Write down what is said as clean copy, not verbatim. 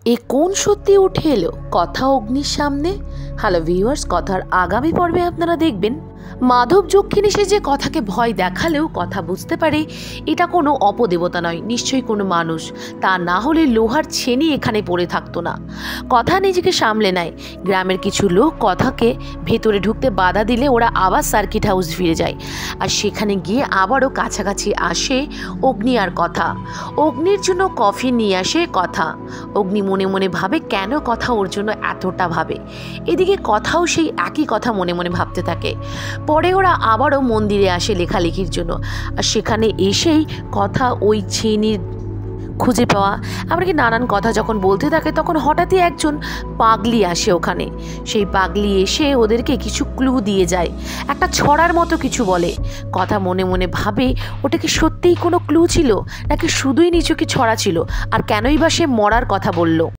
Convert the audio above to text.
এ কোন সত্যি উঠে এলো কথা অগ্নির সামনে। হ্যালো ভিউয়ার্স, কথার আগামী পর্বে আপনারা দেখবেন মাধব যক্ষিণী সে যে কথাকে ভয় দেখালেও কথা বুঝতে পারে এটা কোনো অপদেবতা নয়, নিশ্চয়ই কোনো মানুষ। তা না হলে লোহার ছেনি এখানে পড়ে থাকতো না। কথা নিজেকে সামলে নেয়। গ্রামের কিছু লোক কথাকে ভেতরে ঢুকতে বাধা দিলে ওরা আবার সার্কিট হাউস ফিরে যায়, আর সেখানে গিয়ে আবারও কাছাকাছি আসে অগ্নি আর কথা। অগ্নির জন্য কফি নিয়ে আসে কথা। অগ্নি মনে মনে ভাবে কেন কথা ওর জন্য এতটা ভাবে। এদিকে কথাও সেই একই কথা মনে মনে ভাবতে থাকে। পরে ওরা আবারও মন্দিরে আসে লেখালেখির জন্য, আর সেখানে এসেই কথা ওই ছেনির খুঁজে পাওয়া এমনকি নানান কথা যখন বলতে থাকে তখন হঠাৎই একজন পাগলি আসে ওখানে। সেই পাগলি এসে ওদেরকে কিছু ক্লু দিয়ে যায়, একটা ছড়ার মতো কিছু বলে। কথা মনে মনে ভাবে ওটা কি সত্যিই কোনো ক্লু ছিল নাকি শুধুই নিচুকি ছড়া ছিল, আর কেনই বা সে মরার কথা বলল।